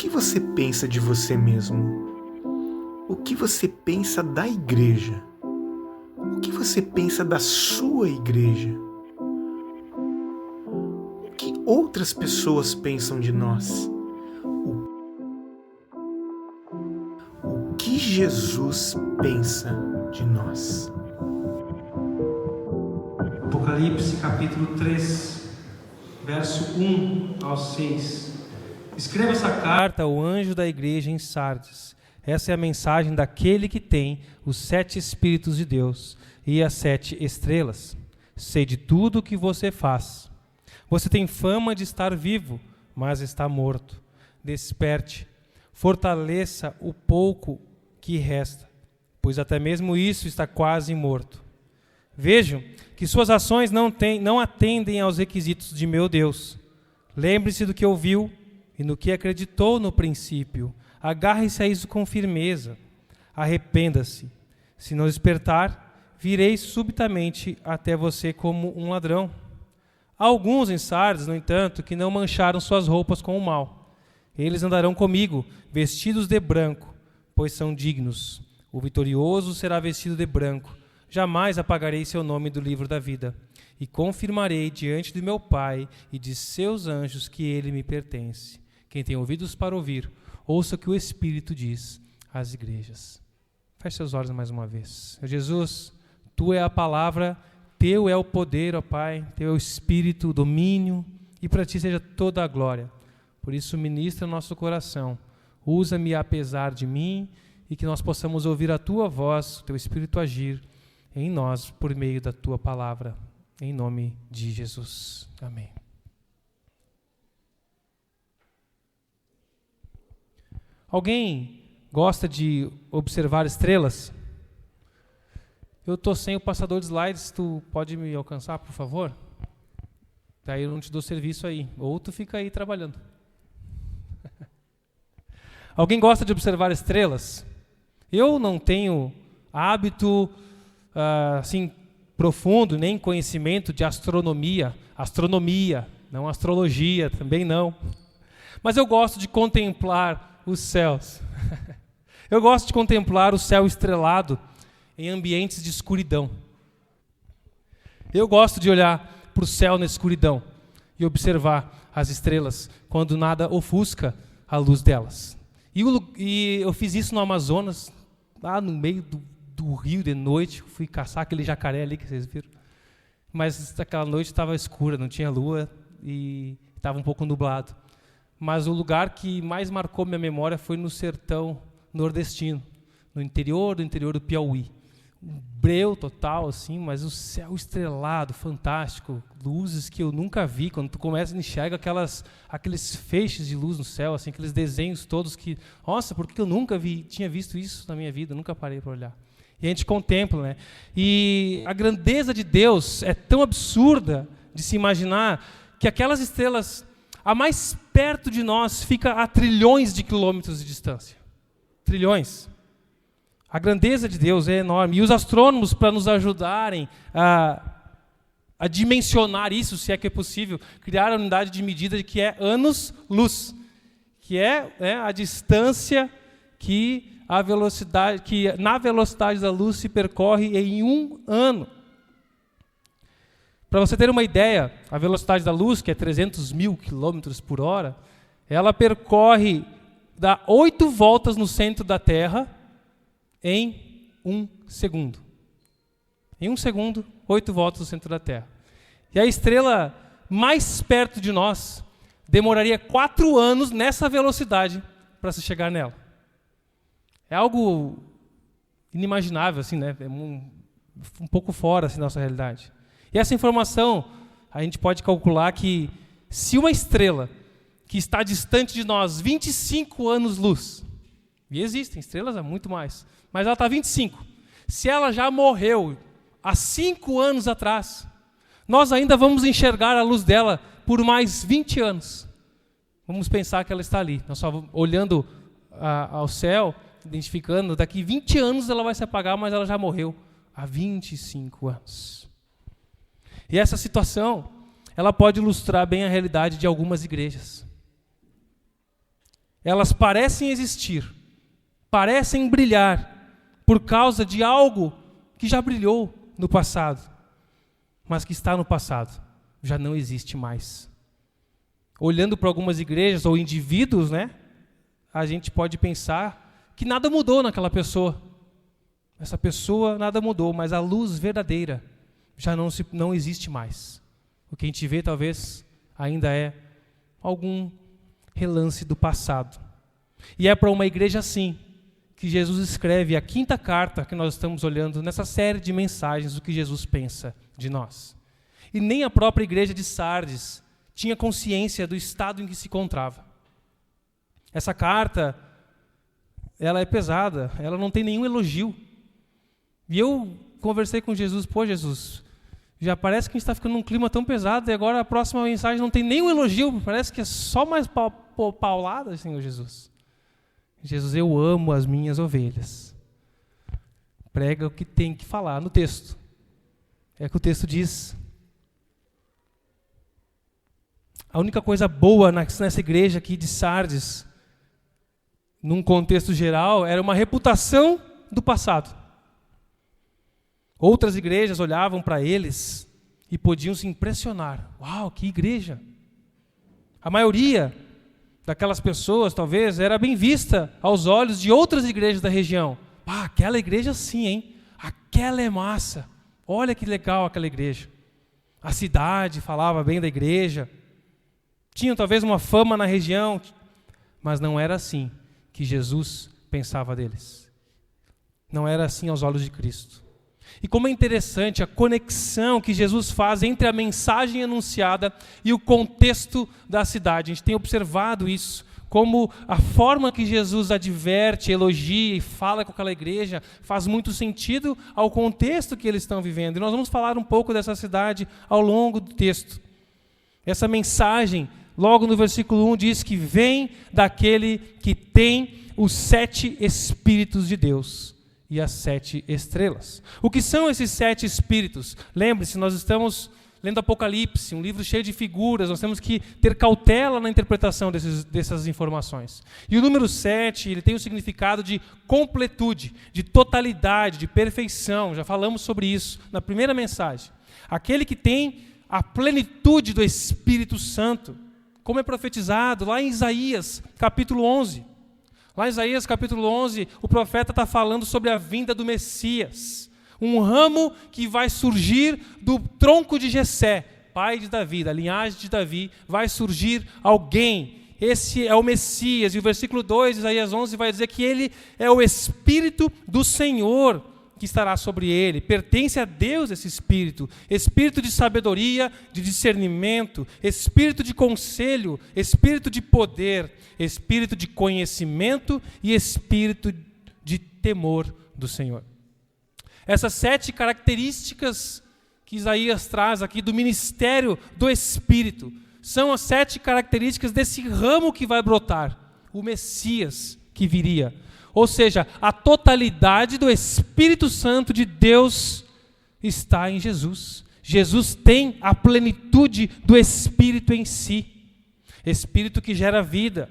que você pensa de você mesmo? O que você pensa da igreja? O que você pensa da sua igreja? O que outras pessoas pensam de nós? O que Jesus pensa de nós? Apocalipse capítulo 3, verso 1 ao 6. Escreva essa carta ao anjo da igreja em Sardes. Essa é a mensagem daquele que tem os 7 Espíritos de Deus e as 7 estrelas. Sei de tudo o que você faz. Você tem fama de estar vivo, mas está morto. Desperte, fortaleça o pouco que resta, pois até mesmo isso está quase morto. Vejam que suas ações não atendem aos requisitos de meu Deus. Lembre-se do que ouviu e no que acreditou no princípio. Agarre-se a isso com firmeza. Arrependa-se. Se não despertar, virei subitamente até você como um ladrão. Há alguns em Sardes, no entanto, que não mancharam suas roupas com o mal. Eles andarão comigo, vestidos de branco, pois são dignos. O vitorioso será vestido de branco. Jamais apagarei seu nome do livro da vida, e confirmarei diante do meu Pai e de seus anjos que ele me pertence. Quem tem ouvidos para ouvir, ouça o que o Espírito diz às igrejas. Feche seus olhos mais uma vez. Jesus, Tu é a palavra, Teu é o poder, ó Pai, Teu é o Espírito, o domínio, e para Ti seja toda a glória. Por isso, ministra o nosso coração. Usa-me apesar de mim, e que nós possamos ouvir a Tua voz, o Teu Espírito agir em nós, por meio da Tua palavra, em nome de Jesus. Amém. Alguém gosta de observar estrelas? Eu estou sem o passador de slides, tu pode me alcançar, por favor? Daí eu não te dou serviço aí, ou tu fica aí trabalhando. Alguém gosta de observar estrelas? Eu não tenho hábito assim profundo, nem conhecimento de astronomia, não astrologia, também não. Mas eu gosto de contemplar os céus. Eu gosto de contemplar o céu estrelado em ambientes de escuridão. Eu gosto de olhar para o céu na escuridão e observar as estrelas quando nada ofusca a luz delas. E eu fiz isso no Amazonas, lá no meio do rio de noite. Fui caçar aquele jacaré ali que vocês viram. Mas aquela noite estava escura, não tinha lua e estava um pouco nublado. Mas o lugar que mais marcou minha memória foi no sertão nordestino, no interior do Piauí. Um breu total, assim, mas o céu estrelado, fantástico, luzes que eu nunca vi. Quando tu começa a enxergar aqueles feixes de luz no céu, assim, aqueles desenhos todos que, nossa, por que eu nunca tinha visto isso na minha vida? Nunca parei para olhar. E a gente contempla, né? E a grandeza de Deus é tão absurda de se imaginar que aquelas estrelas, a mais perto de nós, fica a trilhões de quilômetros de distância. Trilhões. A grandeza de Deus é enorme. E os astrônomos, para nos ajudarem a dimensionar isso, se é que é possível, criaram a unidade de medida que é anos-luz, que é a distância que na velocidade da luz se percorre em 1 ano. Para você ter uma ideia, a velocidade da luz, que é 300 mil quilômetros por hora, ela dá 8 voltas no centro da Terra em 1 segundo. Em 1 segundo, 8 voltas no centro da Terra. E a estrela mais perto de nós demoraria 4 anos nessa velocidade para se chegar nela. É algo inimaginável, assim, né? É um pouco fora assim, da nossa realidade. E essa informação, a gente pode calcular que se uma estrela que está distante de nós 25 anos-luz, e existem estrelas há muito mais, mas ela está 25. Se ela já morreu há 5 anos atrás, nós ainda vamos enxergar a luz dela por mais 20 anos. Vamos pensar que ela está ali. Nós só olhando ao céu, identificando, daqui 20 anos ela vai se apagar, mas ela já morreu há 25 anos. E essa situação, ela pode ilustrar bem a realidade de algumas igrejas. Elas parecem existir, parecem brilhar por causa de algo que já brilhou no passado, mas que está no passado, já não existe mais. Olhando para algumas igrejas ou indivíduos, né, a gente pode pensar que nada mudou naquela pessoa. Essa pessoa nada mudou, mas a luz verdadeira já não existe mais. O que a gente vê talvez ainda é algum relance do passado. E é para uma igreja assim que Jesus escreve a 5ª carta que nós estamos olhando nessa série de mensagens do que Jesus pensa de nós. E nem a própria igreja de Sardes tinha consciência do estado em que se encontrava. Essa carta, ela é pesada, ela não tem nenhum elogio. E eu conversei com Jesus, Jesus, já parece que a gente está ficando num clima tão pesado e agora a próxima mensagem não tem nenhum elogio, parece que é só mais paulada, Senhor Jesus. Jesus, eu amo as minhas ovelhas. Prega o que tem que falar no texto. É que o texto diz. A única coisa boa nessa igreja aqui de Sardes, num contexto geral, era uma reputação do passado. Outras igrejas olhavam para eles e podiam se impressionar. Uau, que igreja! A maioria daquelas pessoas, talvez, era bem vista aos olhos de outras igrejas da região. Aquela igreja sim, hein? Aquela é massa. Olha que legal aquela igreja. A cidade falava bem da igreja. Tinham talvez uma fama na região, mas não era assim que Jesus pensava deles. Não era assim aos olhos de Cristo. E como é interessante a conexão que Jesus faz entre a mensagem anunciada e o contexto da cidade. A gente tem observado isso, como a forma que Jesus adverte, elogia e fala com aquela igreja faz muito sentido ao contexto que eles estão vivendo. E nós vamos falar um pouco dessa cidade ao longo do texto. Essa mensagem, logo no versículo 1, diz que vem daquele que tem os 7 Espíritos de Deus e as 7 estrelas. O que são esses 7 Espíritos? Lembre-se, nós estamos lendo Apocalipse, um livro cheio de figuras, nós temos que ter cautela na interpretação dessas informações. E o número 7, ele tem o significado de completude, de totalidade, de perfeição. Já falamos sobre isso na primeira mensagem. Aquele que tem a plenitude do Espírito Santo, como é profetizado lá em Isaías, capítulo 11. Lá em Isaías capítulo 11, o profeta está falando sobre a vinda do Messias. Um ramo que vai surgir do tronco de Jessé, pai de Davi, da linhagem de Davi, vai surgir alguém. Esse é o Messias. E o versículo 2 de Isaías 11 vai dizer que ele é o Espírito do Senhor que estará sobre ele. Pertence a Deus esse Espírito. Espírito de sabedoria, de discernimento, Espírito de conselho, Espírito de poder, Espírito de conhecimento e Espírito de temor do Senhor. Essas 7 características que Isaías traz aqui do ministério do Espírito são as 7 características desse ramo que vai brotar, o Messias que viria. Ou seja, a totalidade do Espírito Santo de Deus está em Jesus. Jesus tem a plenitude do Espírito em si. Espírito que gera vida.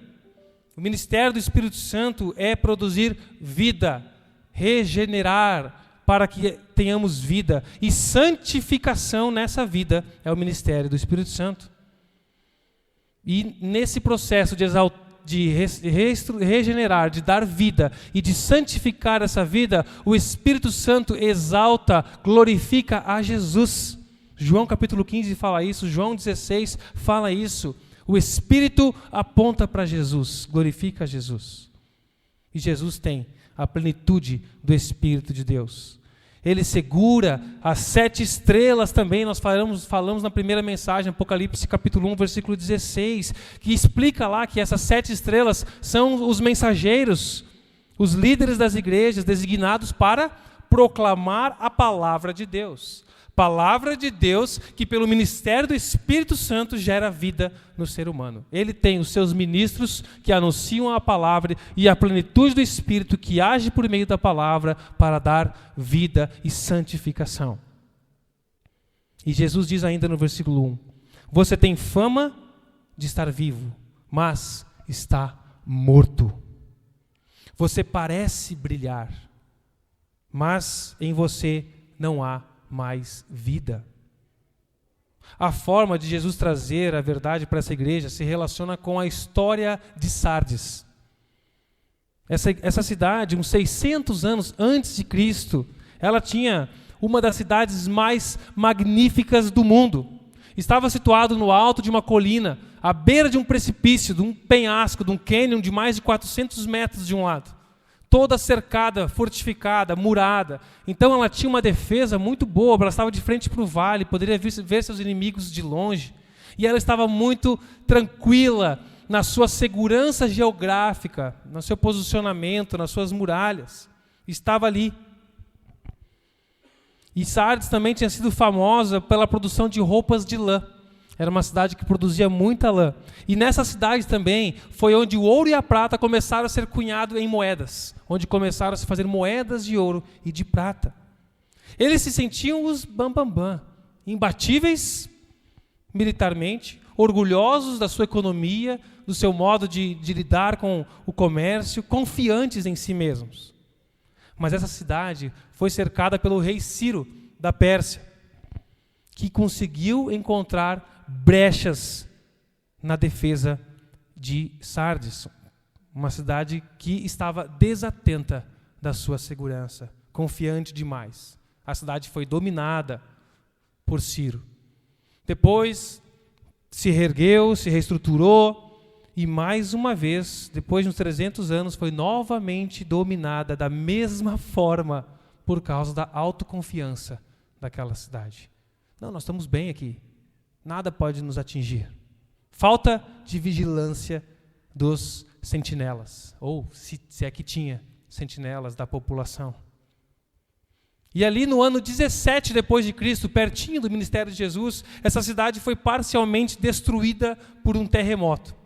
O ministério do Espírito Santo é produzir vida, regenerar, para que tenhamos vida. E santificação nessa vida é o ministério do Espírito Santo. E nesse processo de regenerar, de dar vida e de santificar essa vida, o Espírito Santo exalta, glorifica a Jesus. João capítulo 15 fala isso, João 16 fala isso. O Espírito aponta para Jesus, glorifica a Jesus. E Jesus tem a plenitude do Espírito de Deus. Ele segura as 7 estrelas também, nós falamos na primeira mensagem, Apocalipse capítulo 1, versículo 16, que explica lá que essas 7 estrelas são os mensageiros, os líderes das igrejas designados para proclamar a palavra de Deus. Palavra de Deus que pelo ministério do Espírito Santo gera vida no ser humano. Ele tem os seus ministros que anunciam a palavra e a plenitude do Espírito que age por meio da palavra para dar vida e santificação. E Jesus diz ainda no versículo 1, você tem fama de estar vivo, mas está morto. Você parece brilhar, mas em você não há mais vida. A forma de Jesus trazer a verdade para essa igreja se relaciona com a história de Sardes. Essa cidade, uns 600 anos antes de Cristo, ela tinha uma das cidades mais magníficas do mundo. Estava situado no alto de uma colina, à beira de um precipício, de um penhasco, de um cânion de mais de 400 metros de um lado. Toda cercada, fortificada, murada. Então ela tinha uma defesa muito boa, ela estava de frente para o vale, poderia ver seus inimigos de longe. E ela estava muito tranquila na sua segurança geográfica, no seu posicionamento, nas suas muralhas. Estava ali. E Sardes também tinha sido famosa pela produção de roupas de lã. Era uma cidade que produzia muita lã. E nessa cidade também foi onde o ouro e a prata começaram a ser cunhados em moedas. Onde começaram a se fazer moedas de ouro e de prata. Eles se sentiam os bambambam, imbatíveis militarmente, orgulhosos da sua economia, do seu modo de lidar com o comércio, confiantes em si mesmos. Mas essa cidade foi cercada pelo rei Ciro, da Pérsia, que conseguiu encontrar brechas na defesa de Sardes, uma cidade que estava desatenta da sua segurança, confiante demais. A cidade foi dominada por Ciro. Depois se reergueu, se reestruturou e mais uma vez, depois de uns 300 anos, foi novamente dominada da mesma forma por causa da autoconfiança daquela cidade. Não, nós estamos bem aqui. Nada pode nos atingir. Falta de vigilância dos sentinelas, ou se é que tinha sentinelas da população. E ali no ano 17 depois de Cristo, pertinho do ministério de Jesus, essa cidade foi parcialmente destruída por um terremoto.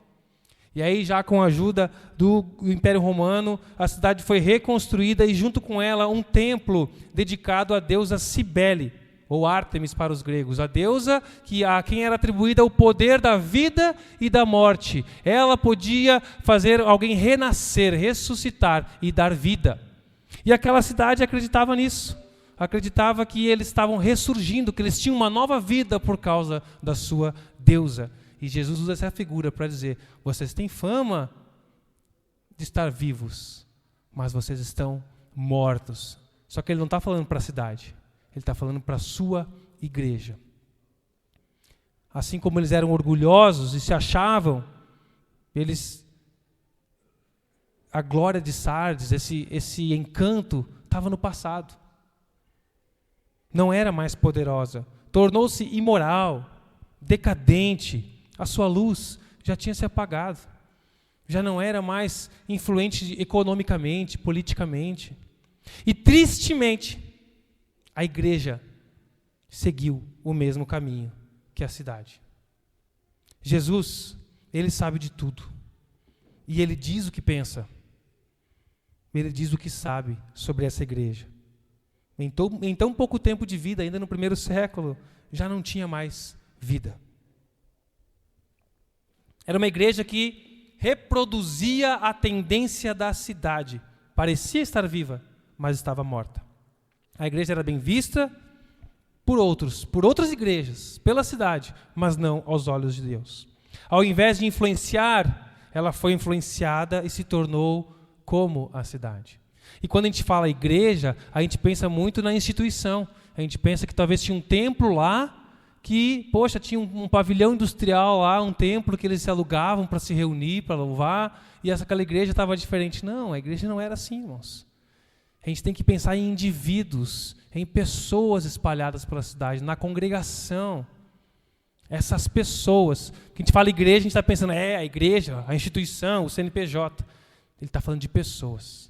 E aí, já com a ajuda do Império Romano, a cidade foi reconstruída e junto com ela um templo dedicado à deusa Cibele, ou Ártemis para os gregos, a deusa a quem era atribuída o poder da vida e da morte. Ela podia fazer alguém renascer, ressuscitar e dar vida. E aquela cidade acreditava nisso. Acreditava que eles estavam ressurgindo, que eles tinham uma nova vida por causa da sua deusa. E Jesus usa essa figura para dizer, vocês têm fama de estar vivos, mas vocês estão mortos. Só que ele não está falando para a cidade, ele está falando para a sua igreja. Assim como eles eram orgulhosos e se achavam, a glória de Sardes, esse encanto, estava no passado. Não era mais poderosa, tornou-se imoral, decadente, a sua luz já tinha se apagado, já não era mais influente economicamente, politicamente. E tristemente, a igreja seguiu o mesmo caminho que a cidade. Jesus, ele sabe de tudo, e ele diz o que pensa, ele diz o que sabe sobre essa igreja. Em tão pouco tempo de vida, ainda no primeiro século, já não tinha mais vida. Era uma igreja que reproduzia a tendência da cidade. Parecia estar viva, mas estava morta. A igreja era bem vista por outras igrejas, pela cidade, mas não aos olhos de Deus. Ao invés de influenciar, ela foi influenciada e se tornou como a cidade. E quando a gente fala igreja, a gente pensa muito na instituição. A gente pensa que talvez tinha um templo lá, que, tinha um pavilhão industrial lá, um templo que eles se alugavam para se reunir, para louvar, e aquela igreja estava diferente. Não, a igreja não era assim, irmãos. A gente tem que pensar em indivíduos, em pessoas espalhadas pela cidade, na congregação. Essas pessoas, que a gente fala igreja, a gente está pensando, a igreja, a instituição, o CNPJ. Ele está falando de pessoas.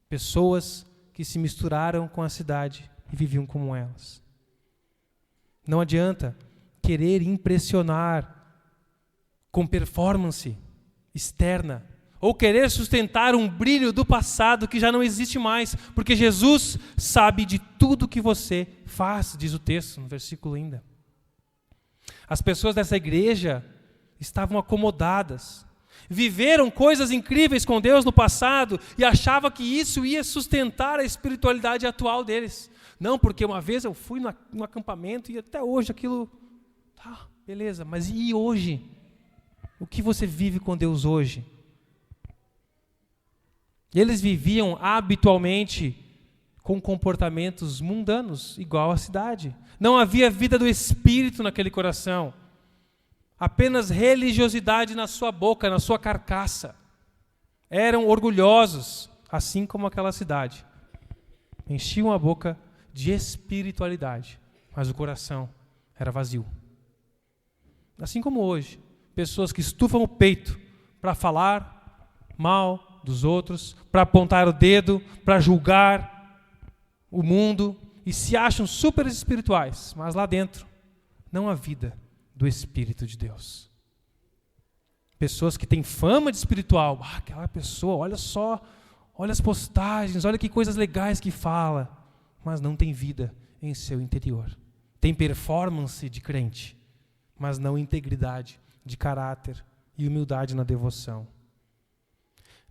Pessoas que se misturaram com a cidade e viviam como elas. Não adianta querer impressionar com performance externa ou querer sustentar um brilho do passado que já não existe mais, porque Jesus sabe de tudo que você faz, diz o texto no versículo ainda. As pessoas dessa igreja estavam acomodadas, viveram coisas incríveis com Deus no passado e achavam que isso ia sustentar a espiritualidade atual deles. Não, porque uma vez eu fui no acampamento e até hoje aquilo... Tá, beleza, mas e hoje? O que você vive com Deus hoje? E eles viviam habitualmente com comportamentos mundanos, igual à cidade. Não havia vida do Espírito naquele coração. Apenas religiosidade na sua boca, na sua carcaça. Eram orgulhosos, assim como aquela cidade. Enchiam a boca de espiritualidade, mas o coração era vazio. Assim como hoje, pessoas que estufam o peito para falar mal dos outros, para apontar o dedo, para julgar o mundo e se acham super espirituais, mas lá dentro não há vida do Espírito de Deus. Pessoas que têm fama de espiritual, aquela pessoa, olha só, olha as postagens, olha que coisas legais que fala, mas não tem vida em seu interior. Tem performance de crente, mas não integridade de caráter e humildade na devoção.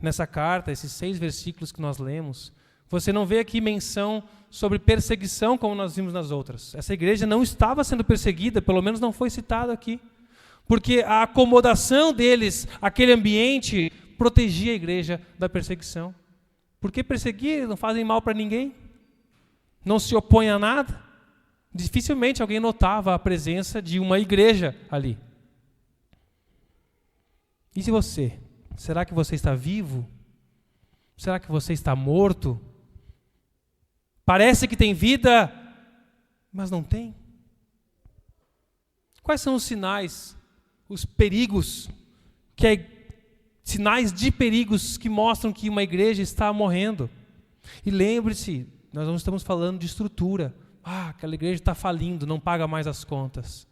Nessa carta, esses 6 versículos que nós lemos, você não vê aqui menção sobre perseguição como nós vimos nas outras. Essa igreja não estava sendo perseguida, pelo menos não foi citado aqui, porque a acomodação deles, aquele ambiente, protegia a igreja da perseguição. Porque perseguir não fazem mal para ninguém, não se opõe a nada. Dificilmente alguém notava a presença de uma igreja ali. E se você? Será que você está vivo? Será que você está morto? Parece que tem vida, mas não tem. Quais são os sinais, os perigos, sinais de perigos que mostram que uma igreja está morrendo? E lembre-se, nós não estamos falando de estrutura. Aquela igreja está falindo, não paga mais as contas.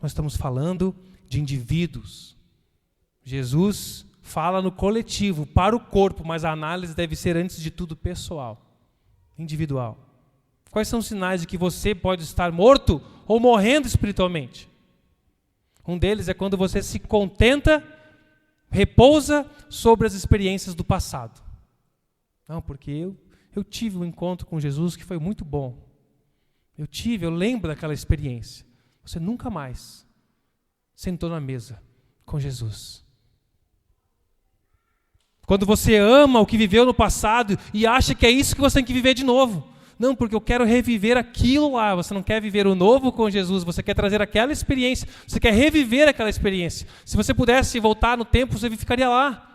Nós estamos falando de indivíduos. Jesus fala no coletivo, para o corpo, mas a análise deve ser, antes de tudo, pessoal, individual. Quais são os sinais de que você pode estar morto ou morrendo espiritualmente? Um deles é quando você se contenta, repousa sobre as experiências do passado. Não, porque eu tive um encontro com Jesus que foi muito bom. Eu lembro daquela experiência. Você nunca mais sentou na mesa com Jesus. Quando você ama o que viveu no passado e acha que é isso que você tem que viver de novo. Não, porque eu quero reviver aquilo lá. Você não quer viver o novo com Jesus, você quer trazer aquela experiência, você quer reviver aquela experiência. Se você pudesse voltar no tempo, você ficaria lá.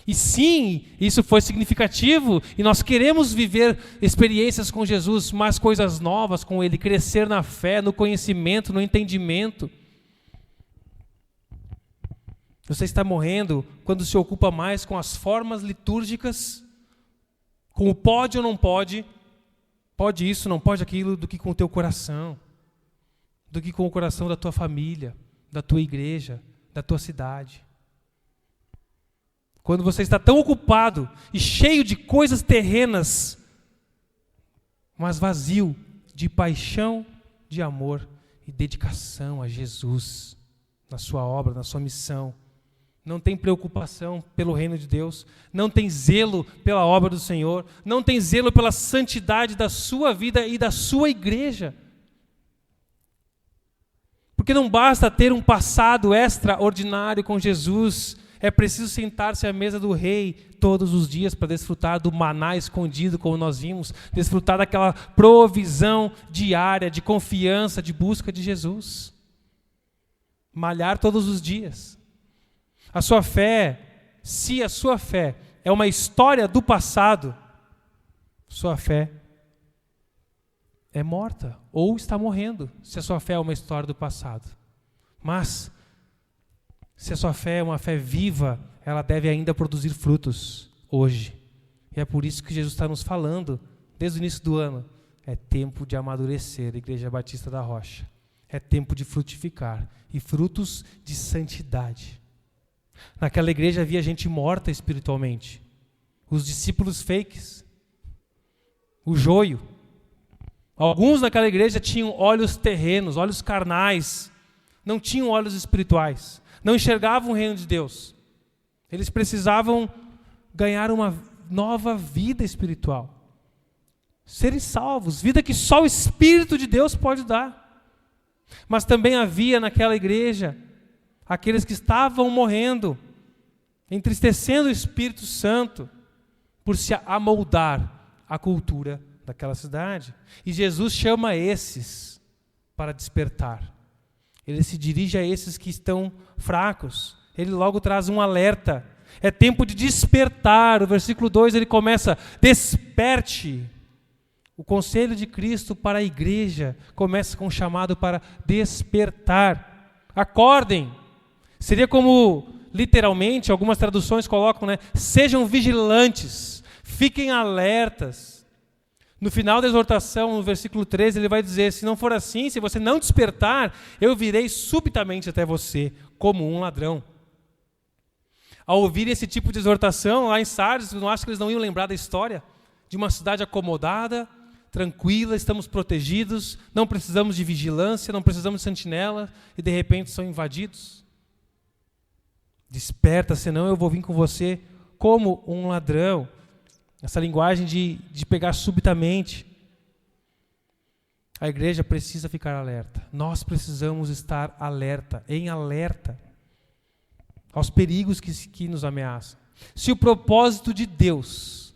E sim, isso foi significativo e nós queremos viver experiências com Jesus, mais coisas novas com Ele, crescer na fé, no conhecimento, no entendimento. Você está morrendo quando se ocupa mais com as formas litúrgicas, com o pode ou não pode isso, não pode aquilo, do que com o teu coração, do que com o coração da tua família, da tua igreja, da tua cidade. Quando você está tão ocupado e cheio de coisas terrenas, mas vazio de paixão, de amor e dedicação a Jesus, na sua obra, na sua missão. Não tem preocupação pelo reino de Deus, não tem zelo pela obra do Senhor, não tem zelo pela santidade da sua vida e da sua igreja. Porque não basta ter um passado extraordinário com Jesus, é preciso sentar-se à mesa do rei todos os dias para desfrutar do maná escondido, como nós vimos, desfrutar daquela provisão diária de confiança, de busca de Jesus. Malhar todos os dias. A sua fé, se a sua fé é uma história do passado, sua fé é morta ou está morrendo, se a sua fé é uma história do passado. Mas, se a sua fé é uma fé viva, ela deve ainda produzir frutos hoje. E é por isso que Jesus está nos falando, desde o início do ano, é tempo de amadurecer, Igreja Batista da Rocha. É tempo de frutificar, e frutos de santidade. Naquela igreja havia gente morta espiritualmente. Os discípulos fakes. O joio. Alguns naquela igreja tinham olhos terrenos, olhos carnais. Não tinham olhos espirituais. Não enxergavam o reino de Deus. Eles precisavam ganhar uma nova vida espiritual. Serem salvos, vida que só o Espírito de Deus pode dar. Mas também havia naquela igreja aqueles que estavam morrendo, entristecendo o Espírito Santo por se amoldar à cultura daquela cidade. E Jesus chama esses para despertar. Ele se dirige a esses que estão fracos. Ele logo traz um alerta. É tempo de despertar. O versículo 2 ele começa: desperte. O conselho de Cristo para a igreja começa com um chamado para despertar. Acordem. Seria como, literalmente, algumas traduções colocam, né? Sejam vigilantes, fiquem alertas. No final da exortação, no versículo 13, ele vai dizer: se não for assim, se você não despertar, eu virei subitamente até você, como um ladrão. Ao ouvir esse tipo de exortação, lá em Sardes, eu não acho que eles não iam lembrar da história de uma cidade acomodada, tranquila, estamos protegidos, não precisamos de vigilância, não precisamos de sentinela, e de repente são invadidos. Desperta, senão eu vou vir com você como um ladrão. Essa linguagem de pegar subitamente. A igreja precisa ficar alerta. Nós precisamos estar alerta, em alerta, aos perigos que nos ameaçam. Se o propósito de Deus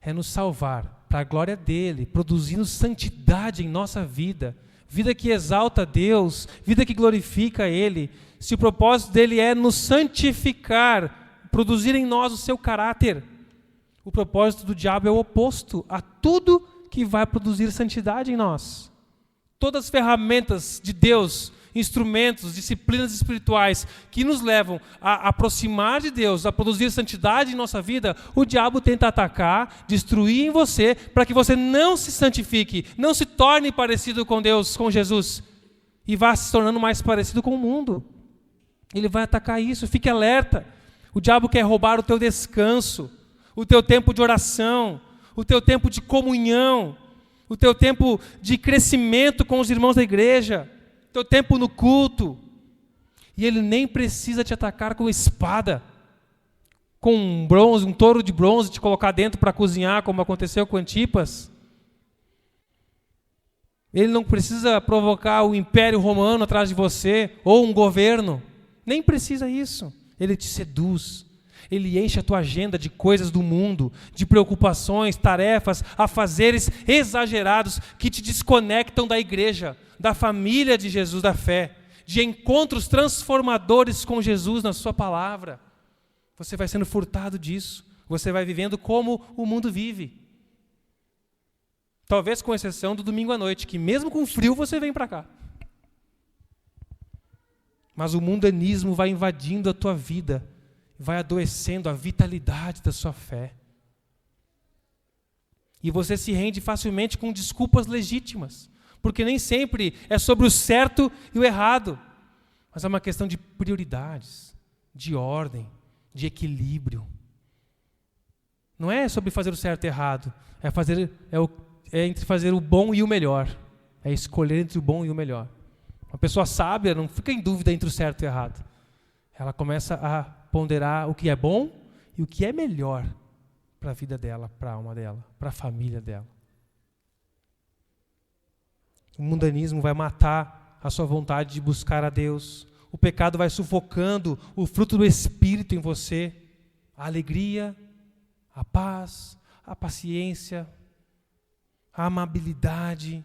é nos salvar para a glória dele, produzindo santidade em nossa vida, vida que exalta a Deus, vida que glorifica ele, se o propósito dele é nos santificar, produzir em nós o seu caráter, o propósito do diabo é o oposto a tudo que vai produzir santidade em nós. Todas as ferramentas de Deus, instrumentos, disciplinas espirituais que nos levam a aproximar de Deus, a produzir santidade em nossa vida, o diabo tenta atacar, destruir em você, para que você não se santifique, não se torne parecido com Deus, com Jesus, e vá se tornando mais parecido com o mundo. Ele vai atacar isso, fique alerta. O diabo quer roubar o teu descanso, o teu tempo de oração, o teu tempo de comunhão, o teu tempo de crescimento com os irmãos da igreja, teu tempo no culto. E ele nem precisa te atacar com espada, com um bronze, um touro de bronze, te colocar dentro para cozinhar, como aconteceu com Antipas. Ele não precisa provocar o Império Romano atrás de você, ou um governo. Nem precisa isso. Ele te seduz. Ele enche a tua agenda de coisas do mundo, de preocupações, tarefas, afazeres exagerados que te desconectam da igreja, da família de Jesus, da fé, de encontros transformadores com Jesus na sua palavra. Você vai sendo furtado disso. Você vai vivendo como o mundo vive. Talvez com exceção do domingo à noite, que mesmo com frio você vem para cá. Mas o mundanismo vai invadindo a tua vida, vai adoecendo a vitalidade da sua fé. E você se rende facilmente com desculpas legítimas, porque nem sempre é sobre o certo e o errado, mas é uma questão de prioridades, de ordem, de equilíbrio. Não é sobre fazer o certo e o errado, é entre fazer o bom e o melhor, é escolher entre o bom e o melhor. Uma pessoa sábia não fica em dúvida entre o certo e o errado. Ela começa a ponderar o que é bom e o que é melhor para a vida dela, para a alma dela, para a família dela. O mundanismo vai matar a sua vontade de buscar a Deus. O pecado vai sufocando o fruto do Espírito em você. A alegria, a paz, a paciência, a amabilidade.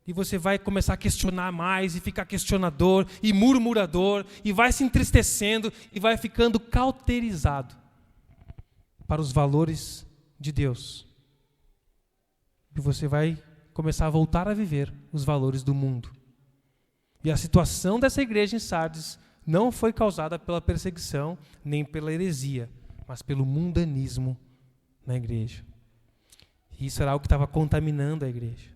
E você vai começar a questionar mais e ficar questionador e murmurador e vai se entristecendo e vai ficando cauterizado para os valores de Deus. E você vai começar a voltar a viver os valores do mundo. E a situação dessa igreja em Sardes não foi causada pela perseguição nem pela heresia, mas pelo mundanismo na igreja. E isso era algo que estava contaminando a igreja.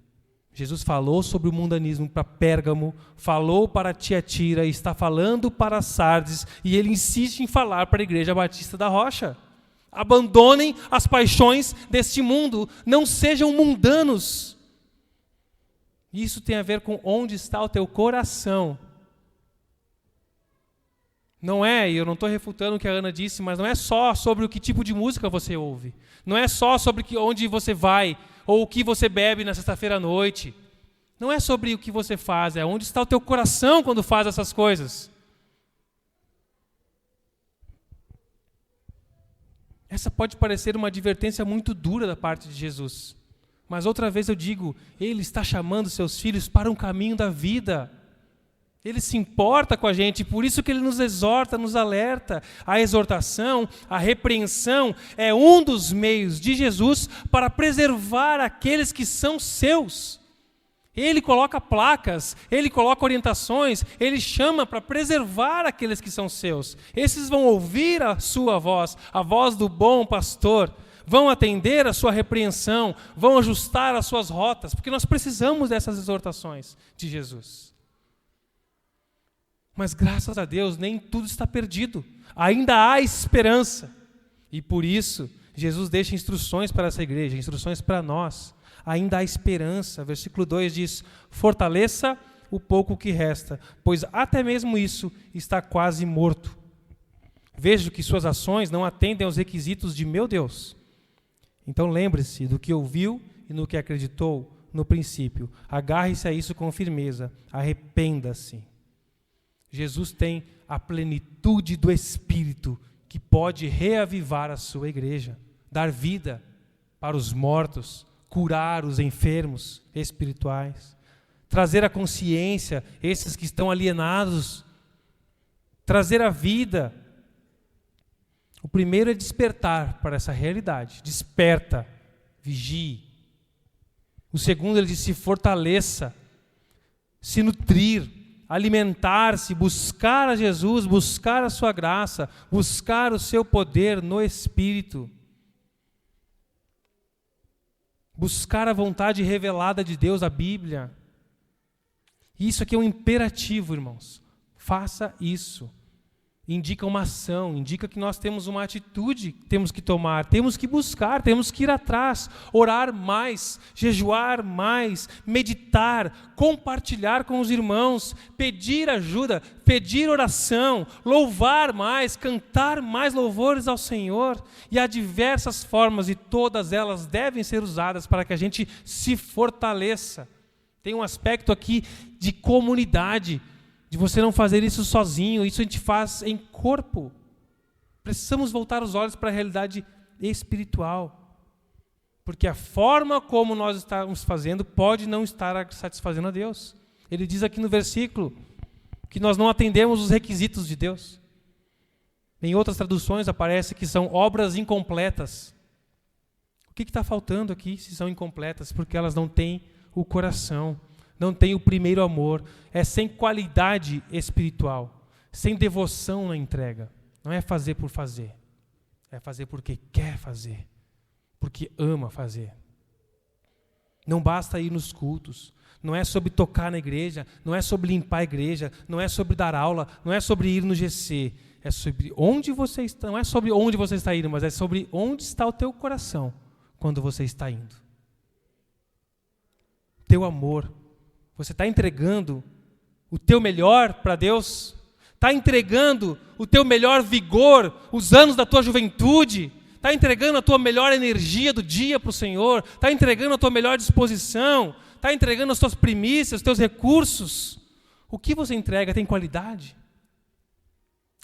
Jesus falou sobre o mundanismo para Pérgamo, falou para Tiatira e está falando para Sardes, e ele insiste em falar para a igreja Batista da Rocha. Abandonem as paixões deste mundo, não sejam mundanos. Isso tem a ver com onde está o teu coração. Não é, e eu não estou refutando o que a Ana disse, mas não é só sobre o que tipo de música você ouve. Não é só sobre onde você vai, ou o que você bebe na sexta-feira à noite. Não é sobre o que você faz, é onde está o teu coração quando faz essas coisas. Essa pode parecer uma advertência muito dura da parte de Jesus. Mas outra vez eu digo, Ele está chamando seus filhos para um caminho da vida. Ele se importa com a gente, por isso que Ele nos exorta, nos alerta. A exortação, a repreensão é um dos meios de Jesus para preservar aqueles que são seus. Ele coloca placas, Ele coloca orientações, Ele chama para preservar aqueles que são seus. Esses vão ouvir a sua voz, a voz do bom pastor, vão atender a sua repreensão, vão ajustar as suas rotas, porque nós precisamos dessas exortações de Jesus. Mas graças a Deus, nem tudo está perdido. Ainda há esperança. E por isso, Jesus deixa instruções para essa igreja, instruções para nós. Ainda há esperança. Versículo 2 diz, fortaleça o pouco que resta, pois até mesmo isso está quase morto. Vejo que suas ações não atendem aos requisitos de meu Deus. Então lembre-se do que ouviu e no que acreditou no princípio. Agarre-se a isso com firmeza. Arrependa-se. Jesus tem a plenitude do Espírito que pode reavivar a sua igreja, dar vida para os mortos, curar os enfermos espirituais, trazer à consciência esses que estão alienados, trazer a vida. O primeiro é despertar para essa realidade. Desperta, vigie. O segundo, ele diz, se fortaleça, se nutrir, alimentar-se, buscar a Jesus, buscar a sua graça, buscar o seu poder no Espírito. Buscar a vontade revelada de Deus, a Bíblia. Isso aqui é um imperativo, irmãos. Faça isso. Indica uma ação, indica que nós temos uma atitude que temos que tomar, temos que buscar, temos que ir atrás, orar mais, jejuar mais, meditar, compartilhar com os irmãos, pedir ajuda, pedir oração, louvar mais, cantar mais louvores ao Senhor. E há diversas formas e todas elas devem ser usadas para que a gente se fortaleça. Tem um aspecto aqui de comunidade, de você não fazer isso sozinho, isso a gente faz em corpo. Precisamos voltar os olhos para a realidade espiritual, porque a forma como nós estamos fazendo pode não estar satisfazendo a Deus. Ele diz aqui no versículo que nós não atendemos os requisitos de Deus. Em outras traduções aparece que são obras incompletas. O que está faltando aqui se são incompletas? Porque elas não têm o coração, não tem o primeiro amor, é sem qualidade espiritual, sem devoção na entrega. Não é fazer por fazer, é fazer porque quer fazer, porque ama fazer. Não basta ir nos cultos, não é sobre tocar na igreja, não é sobre limpar a igreja, não é sobre dar aula, não é sobre ir no GC, é sobre onde você está, não é sobre onde você está indo, mas é sobre onde está o teu coração quando você está indo. Teu amor. Você está entregando o teu melhor para Deus? Está entregando o teu melhor vigor, os anos da tua juventude? Está entregando a tua melhor energia do dia para o Senhor? Está entregando a tua melhor disposição? Está entregando as tuas primícias, os teus recursos? O que você entrega tem qualidade?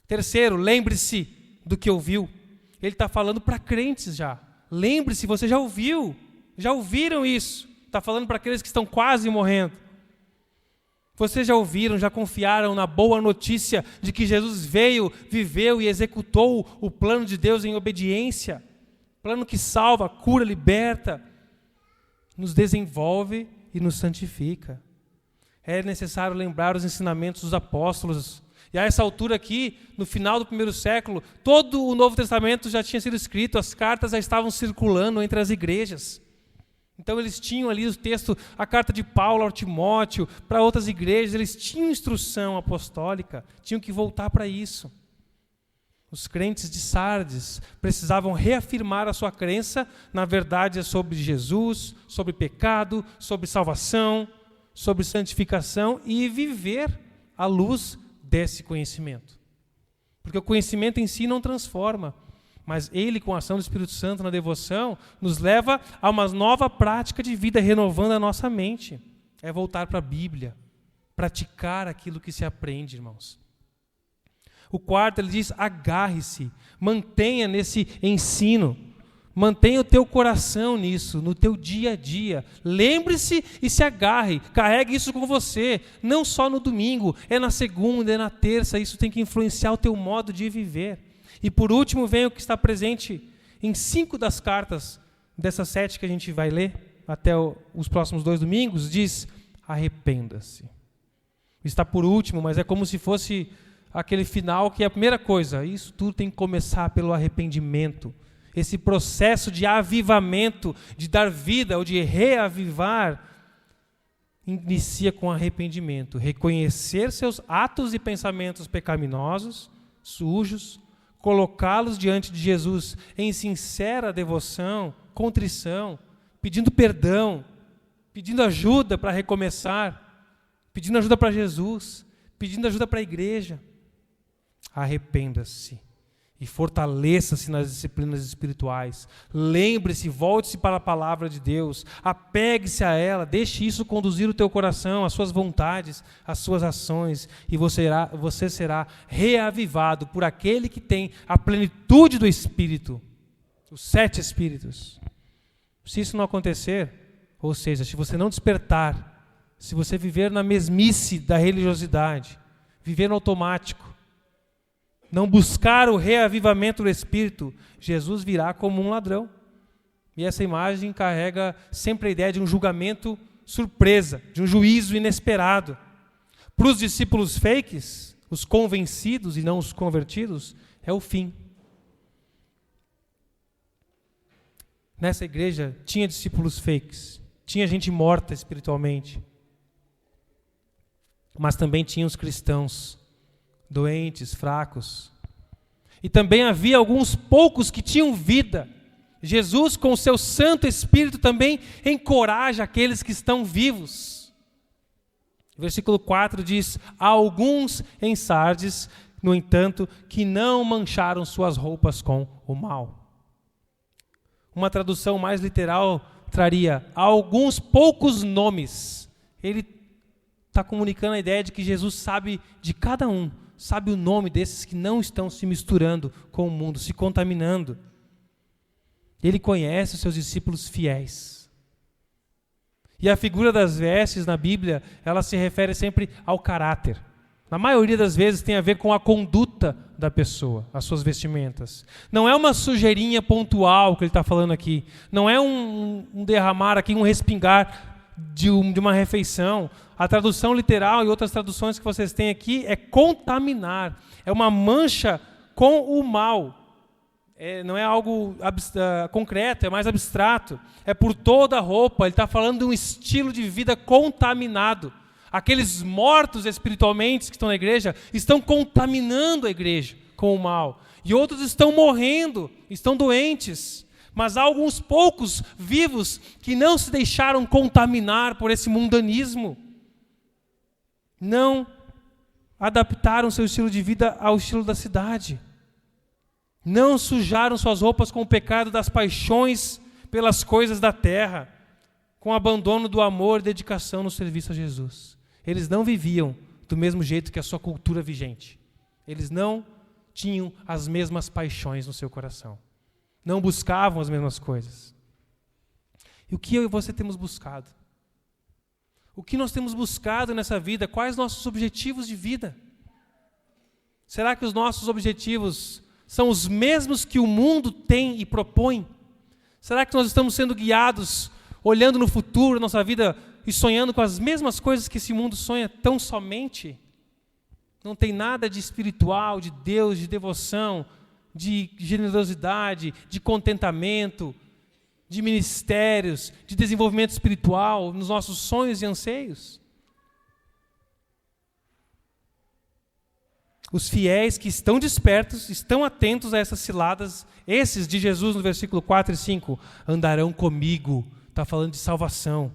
Terceiro, lembre-se do que ouviu. Ele está falando para crentes já. Lembre-se, você já ouviu, já ouviram isso. Está falando para aqueles que estão quase morrendo. Vocês já ouviram, já confiaram na boa notícia de que Jesus veio, viveu e executou o plano de Deus em obediência. Plano que salva, cura, liberta, nos desenvolve e nos santifica. É necessário lembrar os ensinamentos dos apóstolos. E a essa altura aqui, no final do primeiro século, todo o Novo Testamento já tinha sido escrito, as cartas já estavam circulando entre as igrejas. Então eles tinham ali o texto, a carta de Paulo ao Timóteo, para outras igrejas, eles tinham instrução apostólica, tinham que voltar para isso. Os crentes de Sardes precisavam reafirmar a sua crença na verdade sobre Jesus, sobre pecado, sobre salvação, sobre santificação e viver à luz desse conhecimento. Porque o conhecimento em si não transforma, mas ele, com a ação do Espírito Santo na devoção, nos leva a uma nova prática de vida, renovando a nossa mente. É voltar para a Bíblia, praticar aquilo que se aprende, irmãos. O quarto, ele diz, agarre-se, mantenha nesse ensino, mantenha o teu coração nisso, no teu dia a dia. Lembre-se e se agarre, carregue isso com você, não só no domingo, é na segunda, é na terça, isso tem que influenciar o teu modo de viver. E por último vem o que está presente em 5 das cartas dessas 7 que a gente vai ler, até os próximos 2 domingos, diz, arrependa-se. Está por último, mas é como se fosse aquele final que é a primeira coisa. Isso tudo tem que começar pelo arrependimento. Esse processo de avivamento, de dar vida ou de reavivar, inicia com arrependimento. Reconhecer seus atos e pensamentos pecaminosos, sujos, colocá-los diante de Jesus em sincera devoção, contrição, pedindo perdão, pedindo ajuda para recomeçar, pedindo ajuda para Jesus, pedindo ajuda para a igreja. Arrependa-se e fortaleça-se nas disciplinas espirituais. Lembre-se, volte-se para a palavra de Deus, apegue-se a ela, deixe isso conduzir o teu coração, as suas vontades, as suas ações, e você será reavivado por aquele que tem a plenitude do Espírito, os 7 Espíritos. Se isso não acontecer, ou seja, se você não despertar, se você viver na mesmice da religiosidade, viver no automático, não buscar o reavivamento do Espírito, Jesus virá como um ladrão. E essa imagem carrega sempre a ideia de um julgamento surpresa, de um juízo inesperado. Para os discípulos fakes, os convencidos e não os convertidos, é o fim. Nessa igreja tinha discípulos fakes, tinha gente morta espiritualmente, mas também tinha os cristãos doentes, fracos. E também havia alguns poucos que tinham vida. Jesus, com o seu Santo Espírito, também encoraja aqueles que estão vivos. Versículo 4 diz, há alguns em Sardes, no entanto, que não mancharam suas roupas com o mal. Uma tradução mais literal traria alguns poucos nomes. Ele está comunicando a ideia de que Jesus sabe de cada um, sabe o nome desses que não estão se misturando com o mundo, se contaminando. Ele conhece os seus discípulos fiéis. E a figura das vestes na Bíblia, ela se refere sempre ao caráter. Na maioria das vezes tem a ver com a conduta da pessoa, as suas vestimentas. Não é uma sujeirinha pontual que ele está falando aqui. Não é um derramar aqui, um respingar de uma refeição. A tradução literal e outras traduções que vocês têm aqui é contaminar. É uma mancha com o mal. Não é algo concreto, é mais abstrato. É por toda a roupa. Ele está falando de um estilo de vida contaminado. Aqueles mortos espiritualmente que estão na igreja estão contaminando a igreja com o mal. E outros estão morrendo, estão doentes. Mas há alguns poucos vivos que não se deixaram contaminar por esse mundanismo. Não adaptaram seu estilo de vida ao estilo da cidade. Não sujaram suas roupas com o pecado das paixões pelas coisas da terra, com o abandono do amor e dedicação no serviço a Jesus. Eles não viviam do mesmo jeito que a sua cultura vigente. Eles não tinham as mesmas paixões no seu coração. Não buscavam as mesmas coisas. E o que eu e você temos buscado? O que nós temos buscado nessa vida? Quais nossos objetivos de vida? Será que os nossos objetivos são os mesmos que o mundo tem e propõe? Será que nós estamos sendo guiados, olhando no futuro, nossa vida, e sonhando com as mesmas coisas que esse mundo sonha tão somente? Não tem nada de espiritual, de Deus, de devoção, de generosidade, de contentamento, de ministérios, de desenvolvimento espiritual nos nossos sonhos e anseios. Os fiéis que estão despertos, estão atentos a essas ciladas, esses de Jesus no versículo 4 e 5, andarão comigo. Está falando de salvação,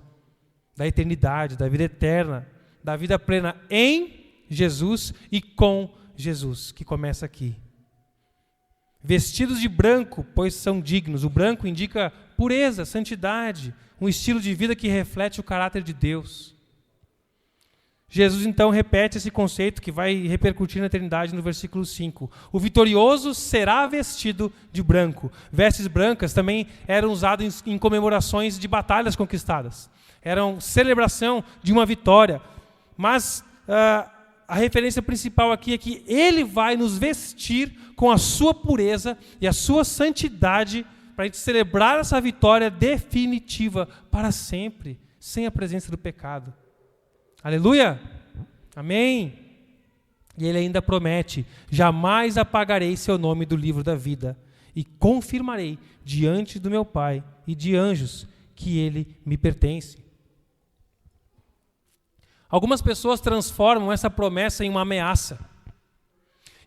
da eternidade, da vida eterna, da vida plena em Jesus e com Jesus, que começa aqui. Vestidos de branco, pois são dignos. O branco indica pureza, santidade, um estilo de vida que reflete o caráter de Deus. Jesus então repete esse conceito que vai repercutir na eternidade no versículo 5. O vitorioso será vestido de branco. Vestes brancas também eram usadas em comemorações de batalhas conquistadas. Eram celebração de uma vitória. Mas a referência principal aqui é que Ele vai nos vestir com a sua pureza e a sua santidade para a gente celebrar essa vitória definitiva para sempre, sem a presença do pecado. Aleluia! Amém! E Ele ainda promete: jamais apagarei seu nome do livro da vida e confirmarei diante do meu Pai e de anjos que Ele me pertence. Algumas pessoas transformam essa promessa em uma ameaça.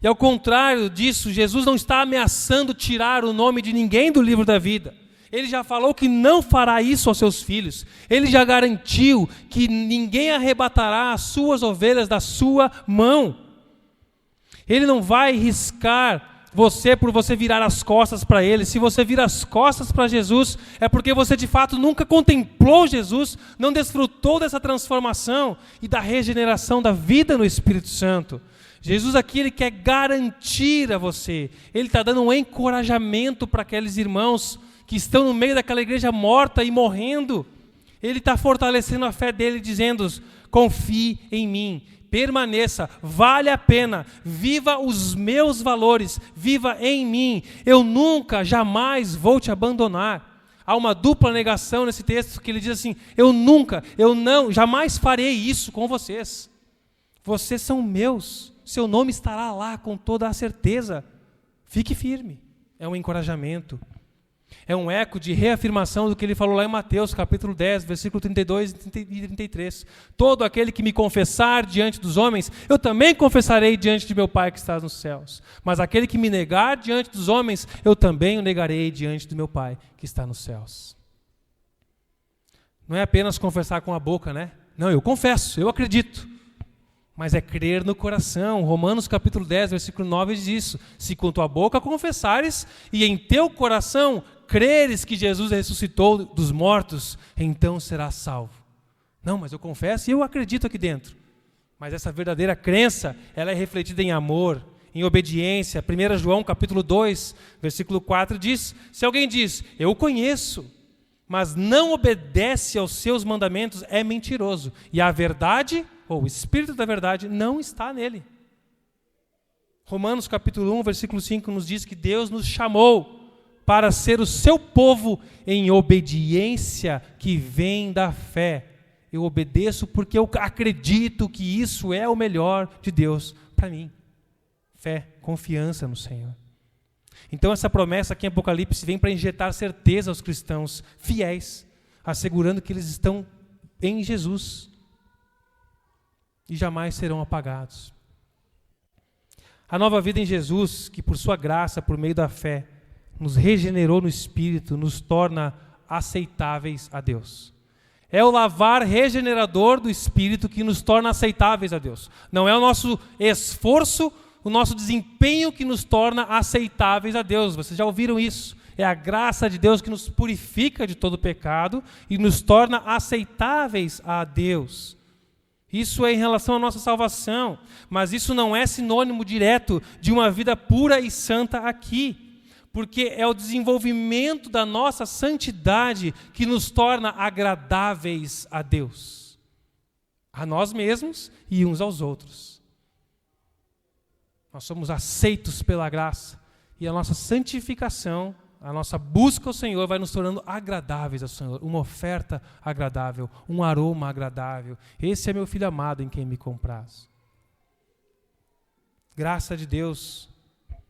E ao contrário disso, Jesus não está ameaçando tirar o nome de ninguém do livro da vida. Ele já falou que não fará isso aos seus filhos. Ele já garantiu que ninguém arrebatará as suas ovelhas da sua mão. Ele não vai riscar você por você virar as costas para Ele. Se você vira as costas para Jesus, é porque você de fato nunca contemplou Jesus, não desfrutou dessa transformação e da regeneração da vida no Espírito Santo. Jesus aqui, Ele quer garantir a você. Ele está dando um encorajamento para aqueles irmãos que estão no meio daquela igreja morta e morrendo. Ele está fortalecendo a fé dele, dizendo: confie em mim, permaneça, vale a pena, viva os meus valores, viva em mim, eu nunca, jamais vou te abandonar. Há uma dupla negação nesse texto que ele diz assim: eu não, jamais farei isso com vocês. Vocês são meus, seu nome estará lá com toda a certeza. Fique firme. É um encorajamento. É um eco de reafirmação do que ele falou lá em Mateus, capítulo 10, versículo 32 e 33. Todo aquele que me confessar diante dos homens, eu também confessarei diante de meu Pai que está nos céus. Mas aquele que me negar diante dos homens, eu também o negarei diante do meu Pai que está nos céus. Não é apenas confessar com a boca, né? Não, eu confesso, eu acredito. Mas é crer no coração. Romanos capítulo 10, versículo 9 diz isso: se com tua boca confessares e em teu coração creres que Jesus ressuscitou dos mortos, então serás salvo. Não, mas eu confesso e eu acredito aqui dentro. Mas essa verdadeira crença, ela é refletida em amor, em obediência. 1 João capítulo 2, versículo 4 diz: se alguém diz, eu o conheço, mas não obedece aos seus mandamentos, é mentiroso. E a verdade, ou o Espírito da verdade, não está nele. Romanos capítulo 1, versículo 5 nos diz que Deus nos chamou para ser o seu povo em obediência que vem da fé. Eu obedeço porque eu acredito que isso é o melhor de Deus para mim. Fé, confiança no Senhor. Então essa promessa aqui em Apocalipse vem para injetar certeza aos cristãos fiéis, assegurando que eles estão em Jesus e jamais serão apagados. A nova vida em Jesus, que por sua graça, por meio da fé, nos regenerou no Espírito, nos torna aceitáveis a Deus. É o lavar regenerador do Espírito que nos torna aceitáveis a Deus. Não é o nosso esforço, o nosso desempenho que nos torna aceitáveis a Deus. Vocês já ouviram isso? É a graça de Deus que nos purifica de todo pecado e nos torna aceitáveis a Deus. Isso é em relação à nossa salvação, mas isso não é sinônimo direto de uma vida pura e santa aqui, porque é o desenvolvimento da nossa santidade que nos torna agradáveis a Deus, a nós mesmos e uns aos outros. Nós somos aceitos pela graça e a nossa santificação, a nossa busca ao Senhor vai nos tornando agradáveis ao Senhor, uma oferta agradável, um aroma agradável. Esse é meu filho amado em quem me compraz. Graça de Deus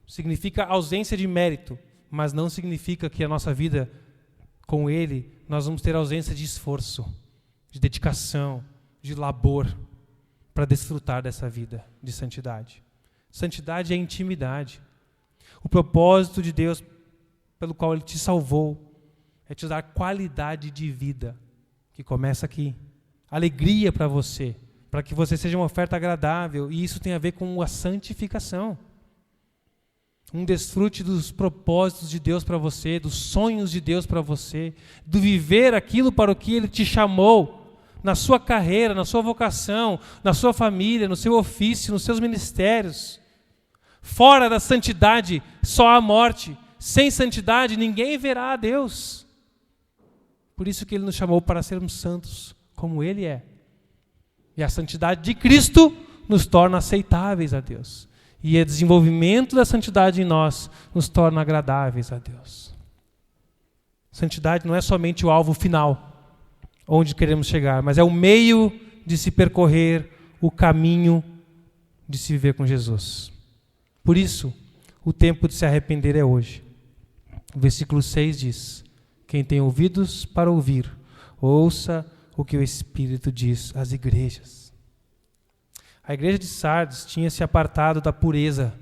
significa ausência de mérito, mas não significa que a nossa vida com Ele, nós vamos ter ausência de esforço, de dedicação, de labor para desfrutar dessa vida de santidade. Santidade é intimidade. O propósito de Deus pelo qual Ele te salvou é te dar qualidade de vida, que começa aqui. Alegria para você, para que você seja uma oferta agradável. E isso tem a ver com a santificação. Um desfrute dos propósitos de Deus para você, dos sonhos de Deus para você, do viver aquilo para o que Ele te chamou, na sua carreira, na sua vocação, na sua família, no seu ofício, nos seus ministérios. Fora da santidade, só a morte. Sem santidade, ninguém verá a Deus. Por isso que Ele nos chamou para sermos santos, como Ele é. E a santidade de Cristo nos torna aceitáveis a Deus. E o desenvolvimento da santidade em nós nos torna agradáveis a Deus. Santidade não é somente o alvo final, onde queremos chegar, mas é o meio de se percorrer o caminho de se viver com Jesus. Por isso, o tempo de se arrepender é hoje. O versículo 6 diz: quem tem ouvidos para ouvir, ouça o que o Espírito diz às igrejas. A igreja de Sardes tinha se apartado da pureza,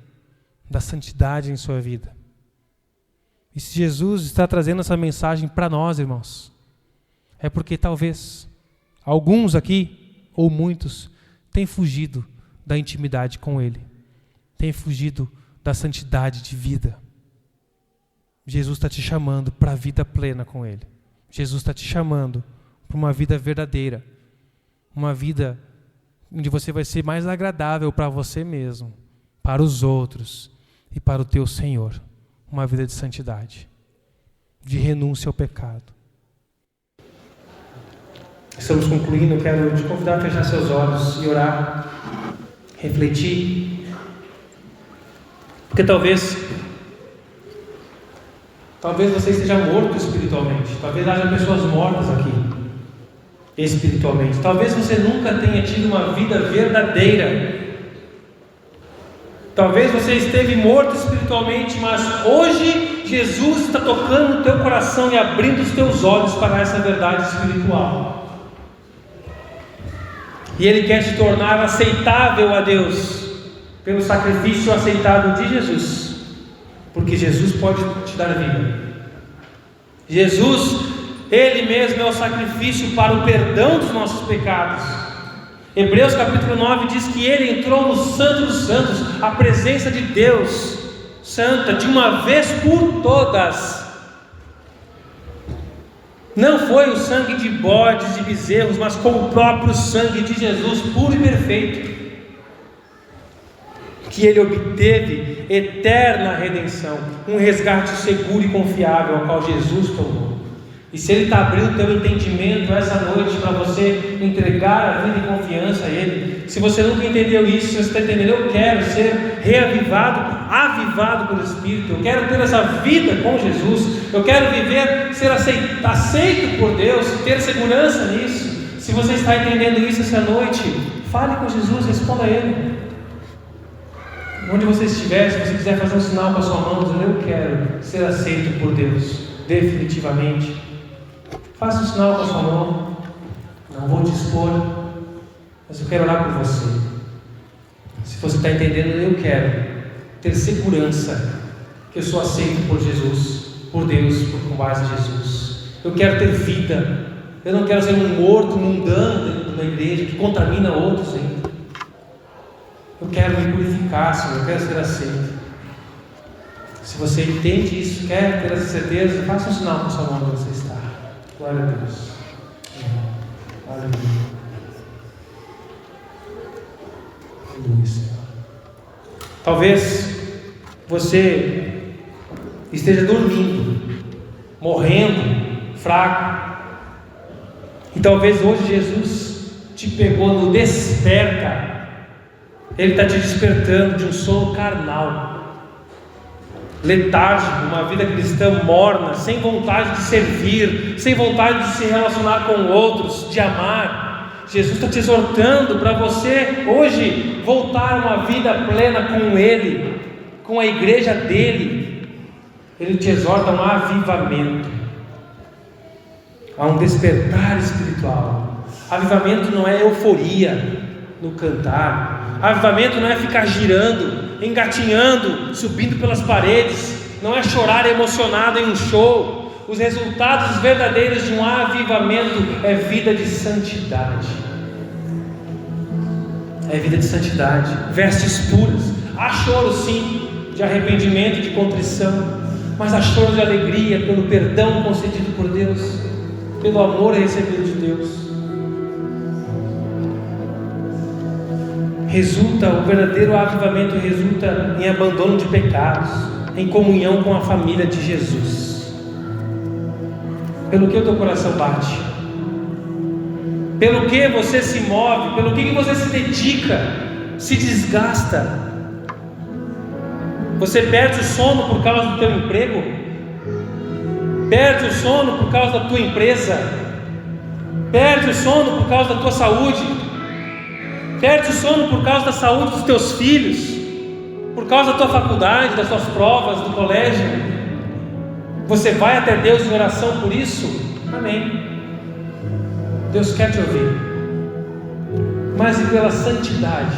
da santidade em sua vida. E se Jesus está trazendo essa mensagem para nós, irmãos, é porque talvez alguns aqui, ou muitos, têm fugido da intimidade com Ele, têm fugido da santidade de vida. Jesus está te chamando para a vida plena com Ele. Jesus está te chamando para uma vida verdadeira, uma vida onde você vai ser mais agradável para você mesmo, para os outros e para o teu Senhor. Uma vida de santidade, de renúncia ao pecado. Estamos concluindo, eu quero te convidar a fechar seus olhos e orar, refletir. Porque talvez você esteja morto espiritualmente, talvez haja pessoas mortas aqui espiritualmente. Talvez você nunca tenha tido uma vida verdadeira. Talvez você esteve morto espiritualmente, mas hoje Jesus está tocando no teu coração e abrindo os teus olhos para essa verdade espiritual. E Ele quer te tornar aceitável a Deus pelo sacrifício aceitável de Jesus, porque Jesus pode te dar vida. Jesus, Ele mesmo é o sacrifício para o perdão dos nossos pecados. Hebreus capítulo 9 diz que Ele entrou no Santo dos Santos, a presença de Deus Santa, de uma vez por todas. Não foi o sangue de bodes, de bezerros, mas com o próprio sangue de Jesus, puro e perfeito, que Ele obteve eterna redenção, um resgate seguro e confiável ao qual Jesus tomou. E se Ele está abrindo o teu entendimento essa noite para você entregar a vida e confiança a Ele, se você nunca entendeu isso, se você está entendendo, eu quero ser reavivado, avivado pelo Espírito, eu quero ter essa vida com Jesus, eu quero viver, ser aceito por Deus, ter segurança nisso. Se você está entendendo isso essa noite, fale com Jesus, responda a Ele. Onde você estiver, se você quiser fazer um sinal com a sua mão, dizendo: eu quero ser aceito por Deus, definitivamente. Faça um sinal com a sua mão. Não vou te expor, mas eu quero orar por você. Se você está entendendo, eu quero ter segurança que eu sou aceito por Jesus, por Deus, com base em Jesus. Eu quero ter vida. Eu não quero ser um morto mundano dentro da igreja que contamina outros ainda. Eu quero me purificar, Senhor, eu quero ser aceito. Se você entende isso, quer ter essa certeza, faça um sinal com a sua mão onde você está. Glória a Deus. Aleluia. Aleluia, Senhor. Talvez você esteja dormindo, morrendo, fraco. E talvez hoje Jesus te pegou no desperta. Ele está te despertando de um sono carnal, letárgico, uma vida cristã morna, sem vontade de servir, sem vontade de se relacionar com outros, de amar. Jesus está te exortando para você hoje voltar a uma vida plena com Ele, com a igreja dele. Ele te exorta a um avivamento, a um despertar espiritual. Avivamento não é euforia no cantar. Avivamento não é ficar girando, engatinhando, subindo pelas paredes. Não é chorar emocionado em um show. Os resultados verdadeiros de um avivamento é vida de santidade. é vida de santidade, vestes puras. Há choro sim, de arrependimento e de contrição, mas há choro de alegria pelo perdão concedido por Deus, pelo amor recebido de Deus. O verdadeiro avivamento resulta em abandono de pecados, em comunhão com a família de Jesus. Pelo que o teu coração bate? Pelo que você se move? Pelo que você se dedica? Se desgasta? Você perde o sono por causa do teu emprego? Perde o sono por causa da tua empresa? Perde o sono por causa da tua saúde? Perde o sono por causa da saúde dos teus filhos? Por causa da tua faculdade, das tuas provas, do colégio? Você vai até Deus em oração por isso? Amém. Deus quer te ouvir. Mas e pela santidade,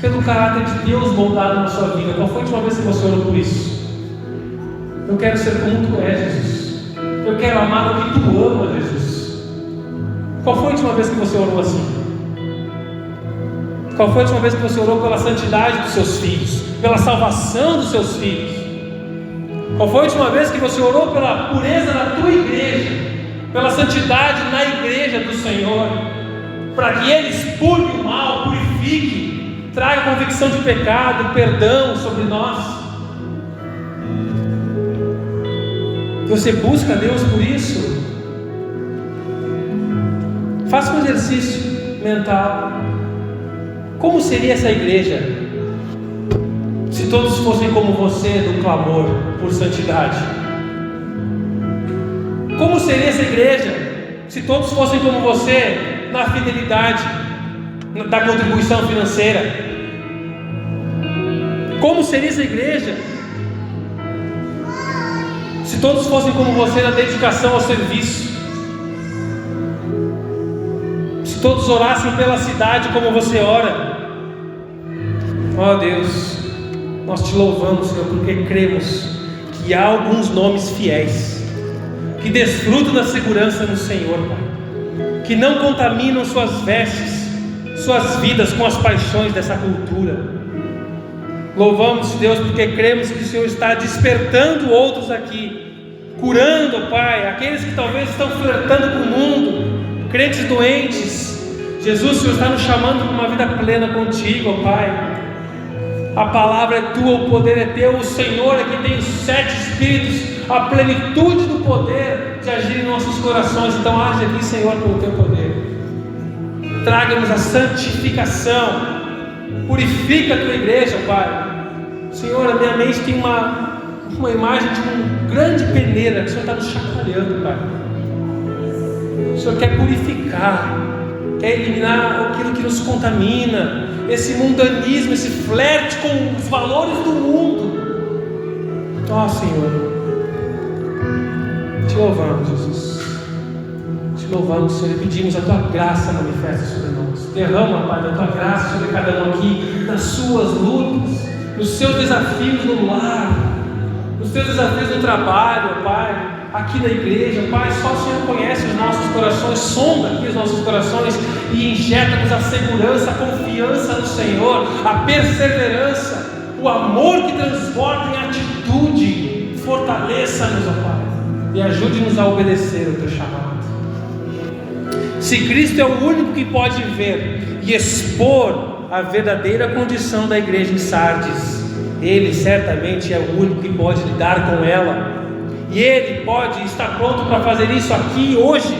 pelo caráter de Deus moldado na sua vida? Qual foi a última vez que você orou por isso? Eu quero ser como tu és, Jesus. Eu quero amar o que tu amas, Jesus. Qual foi a última vez que você orou assim? Qual foi a última vez que você orou pela santidade dos seus filhos, pela salvação dos seus filhos? Qual foi a última vez que você orou pela pureza da tua igreja, pela santidade na igreja do Senhor, para que Ele expurgue o mal, purifique, traga convicção de pecado, perdão sobre nós? Você busca a Deus por isso? Faça um exercício mental. Como seria essa igreja se todos fossem como você no clamor por santidade? Como seria essa igreja se todos fossem como você na fidelidade da contribuição financeira? Como seria essa igreja se todos fossem como você na dedicação ao serviço? Se todos orassem pela cidade como você ora? Ó Deus, nós te louvamos, Senhor, porque cremos que há alguns nomes fiéis que desfrutam da segurança no Senhor, Pai, que não contaminam suas vestes, suas vidas com as paixões dessa cultura. Louvamos, Deus, porque cremos que o Senhor está despertando outros aqui, curando, Pai, aqueles que talvez estão flertando com o mundo, crentes doentes. Jesus, o Senhor está nos chamando para uma vida plena contigo, ó Pai. A palavra é tua, o poder é teu, o Senhor é que tem os 7 Espíritos, a plenitude do poder de agir em nossos corações. Então age aqui, Senhor, pelo teu poder. Traga-nos a santificação, purifica a tua igreja, Pai. Senhor, a minha mente tem uma imagem de uma grande peneira que o Senhor está nos chacoalhando, Pai. O Senhor quer purificar, quer eliminar aquilo que nos contamina, esse mundanismo, esse flerte com os valores do mundo. Ó Senhor, te louvamos, Jesus, te louvamos, Senhor, e pedimos a tua graça manifesta sobre nós. Derrama, Pai, da tua graça sobre cada um aqui, nas suas lutas, nos seus desafios no lar, nos seus desafios no trabalho, Pai, aqui na igreja. Pai, só o Senhor conhece os nossos corações, sonda aqui os nossos corações e injeta-nos a segurança, a confiança no Senhor, a perseverança, o amor que transforma em atitude. Fortaleça-nos, ó Pai, e ajude-nos a obedecer o teu chamado. Se Cristo é o único que pode ver e expor a verdadeira condição da igreja em Sardes, Ele certamente é o único que pode lidar com ela. E Ele pode estar pronto para fazer isso aqui hoje.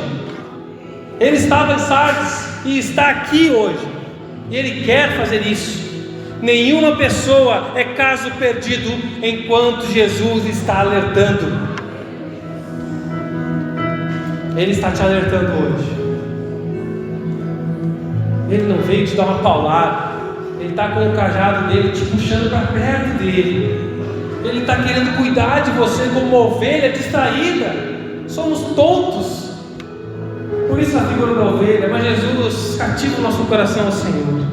Ele estava em Sardes e está aqui hoje, e Ele quer fazer isso. Nenhuma pessoa é caso perdido enquanto Jesus está alertando. Ele está te alertando hoje. Ele não veio te dar uma paulada, Ele está com o cajado dele te puxando para perto dele. Ele está querendo cuidar de você como uma ovelha distraída. Somos tontos, por isso a figura da ovelha. Mas Jesus cativa o nosso coração ao Senhor.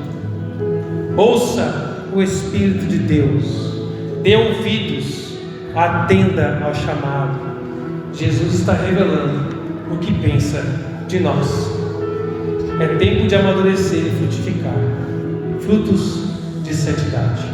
Ouça o Espírito de Deus, dê ouvidos, atenda ao chamado. Jesus está revelando o que pensa de nós. É tempo de amadurecer e frutificar. frutos de santidade.